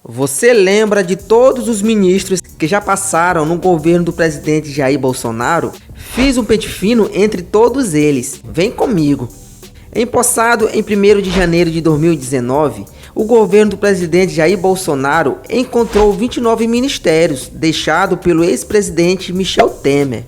Você lembra de todos os ministros que já passaram no governo do presidente Jair Bolsonaro? Fiz um pente fino entre todos eles. Vem comigo. Empossado em 1º de janeiro de 2019, o governo do presidente Jair Bolsonaro encontrou 29 ministérios deixados pelo ex-presidente Michel Temer.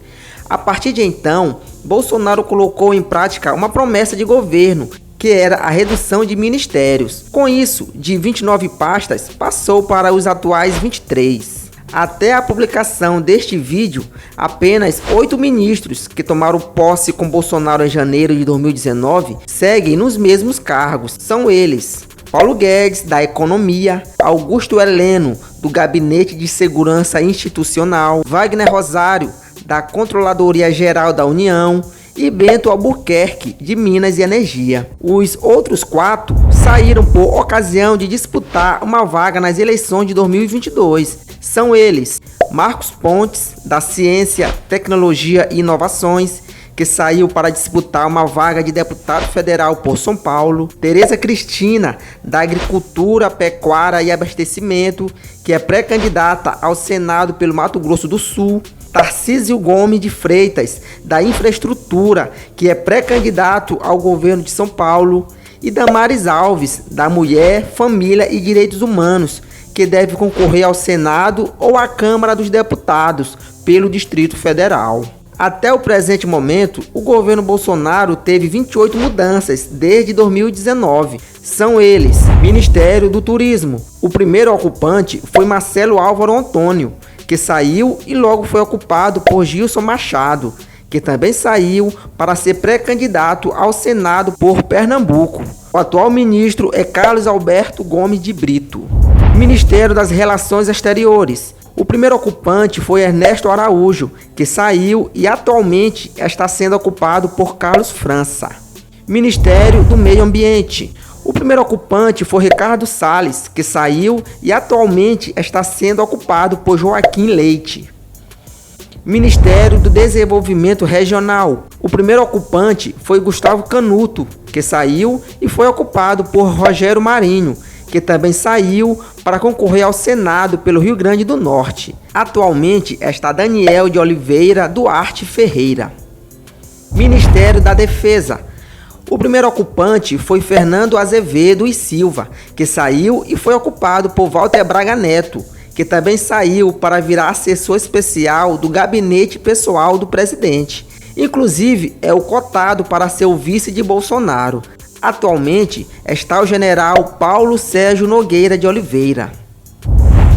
A partir de então, Bolsonaro colocou em prática uma promessa de governo, que era a redução de ministérios. Com isso, de 29 pastas, passou para os atuais 23. Até a publicação deste vídeo, apenas 8 ministros que tomaram posse com Bolsonaro em janeiro de 2019 seguem nos mesmos cargos. São eles: Paulo Guedes, da Economia; Augusto Heleno, do Gabinete de Segurança Institucional; Wagner Rosário, da Controladoria Geral da União; e Bento Albuquerque, de Minas e Energia. Os outros 4 saíram por ocasião de disputar uma vaga nas eleições de 2022. São eles: Marcos Pontes, da Ciência, Tecnologia e Inovações, que saiu para disputar uma vaga de deputado federal por São Paulo; Tereza Cristina, da Agricultura, Pecuária e Abastecimento, que é pré-candidata ao Senado pelo Mato Grosso do Sul; Tarcísio Gomes de Freitas, da Infraestrutura, que é pré-candidato ao governo de São Paulo; e Damares Alves, da Mulher, Família e Direitos Humanos, que deve concorrer ao Senado ou à Câmara dos Deputados pelo Distrito Federal. Até o presente momento, o governo Bolsonaro teve 28 mudanças desde 2019. São eles: Ministério do Turismo. O primeiro ocupante foi Marcelo Álvaro Antônio, que saiu e logo foi ocupado por Gilson Machado, que também saiu para ser pré-candidato ao Senado por Pernambuco. O atual ministro é Carlos Alberto Gomes de Brito. Ministério das Relações Exteriores. O primeiro ocupante foi Ernesto Araújo, que saiu e atualmente está sendo ocupado por Carlos França. Ministério do Meio Ambiente. O primeiro ocupante foi Ricardo Salles, que saiu e atualmente está sendo ocupado por Joaquim Leite. Ministério do Desenvolvimento Regional. O primeiro ocupante foi Gustavo Canuto, que saiu e foi ocupado por Rogério Marinho, que também saiu para concorrer ao Senado pelo Rio Grande do Norte. Atualmente está Daniel de Oliveira Duarte Ferreira. Ministério da Defesa. O primeiro ocupante foi Fernando Azevedo e Silva, que saiu e foi ocupado por Walter Braga Neto, que também saiu para virar assessor especial do gabinete pessoal do presidente. Inclusive, é o cotado para ser o vice de Bolsonaro. Atualmente está o general Paulo Sérgio Nogueira de Oliveira.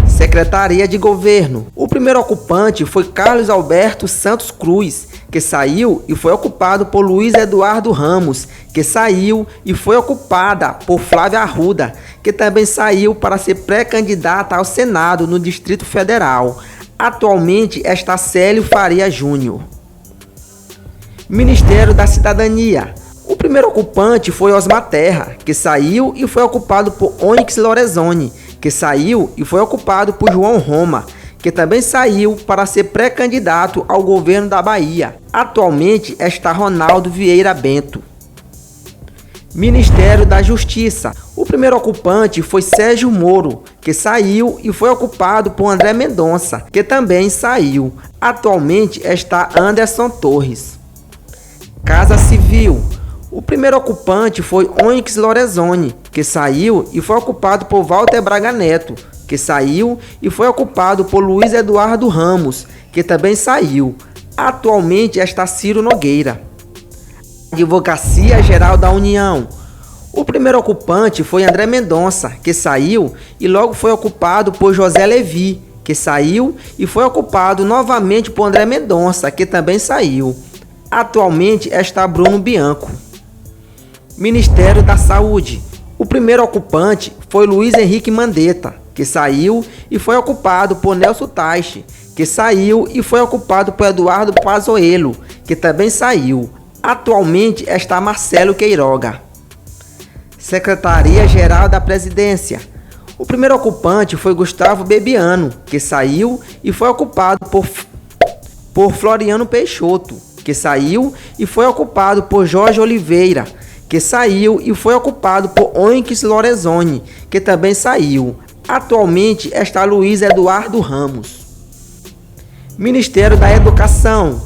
Secretaria de Governo. O primeiro ocupante foi Carlos Alberto Santos Cruz, que saiu e foi ocupado por Luiz Eduardo Ramos, que saiu e foi ocupada por Flávia Arruda, que também saiu para ser pré-candidata ao Senado no Distrito Federal. Atualmente está Célio Faria Júnior. Ministério da Cidadania. O primeiro ocupante foi Osmar Terra, que saiu e foi ocupado por Onyx Lorenzoni, que saiu e foi ocupado por João Roma, que também saiu para ser pré-candidato ao governo da Bahia. Atualmente está Ronaldo Vieira Bento. Ministério da Justiça. O primeiro ocupante foi Sérgio Moro, que saiu e foi ocupado por André Mendonça, que também saiu. Atualmente está Anderson Torres. Casa Civil. O primeiro ocupante foi Onyx Lorenzoni, que saiu e foi ocupado por Walter Braga Neto, que saiu e foi ocupado por Luiz Eduardo Ramos, que também saiu. Atualmente está Ciro Nogueira. Advocacia Geral da União. O primeiro ocupante foi André Mendonça, que saiu e logo foi ocupado por José Levi, que saiu e foi ocupado novamente por André Mendonça, que também saiu. Atualmente está Bruno Bianco. Ministério da Saúde. O primeiro ocupante foi Luiz Henrique Mandetta, que saiu e foi ocupado por Nelson Taixe, que saiu e foi ocupado por Eduardo Pazuello, que também saiu. Atualmente está Marcelo Queiroga. Secretaria-Geral da Presidência. O primeiro ocupante foi Gustavo Bebiano, que saiu e foi ocupado por Floriano Peixoto, que saiu e foi ocupado por Jorge Oliveira, que saiu e foi ocupado por Onyx Lorenzoni, que também saiu. Atualmente está Luiz Eduardo Ramos. Ministério da Educação.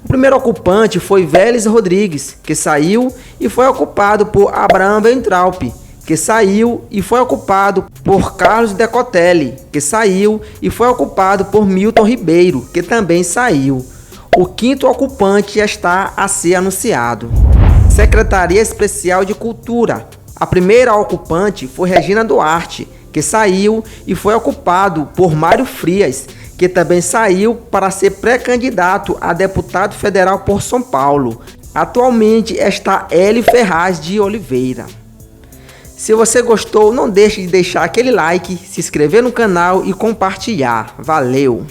O primeiro ocupante foi Vélez Rodrigues, que saiu e foi ocupado por Abraham Weintraub, que saiu e foi ocupado por Carlos Decotelli, que saiu e foi ocupado por Milton Ribeiro, que também saiu. O quinto ocupante está a ser anunciado. Secretaria Especial de Cultura. A primeira ocupante foi Regina Duarte, que saiu e foi ocupado por Mário Frias, que também saiu para ser pré-candidato a deputado federal por São Paulo. Atualmente está Hélio Ferraz de Oliveira. Se você gostou, não deixe de deixar aquele like, se inscrever no canal e compartilhar. Valeu!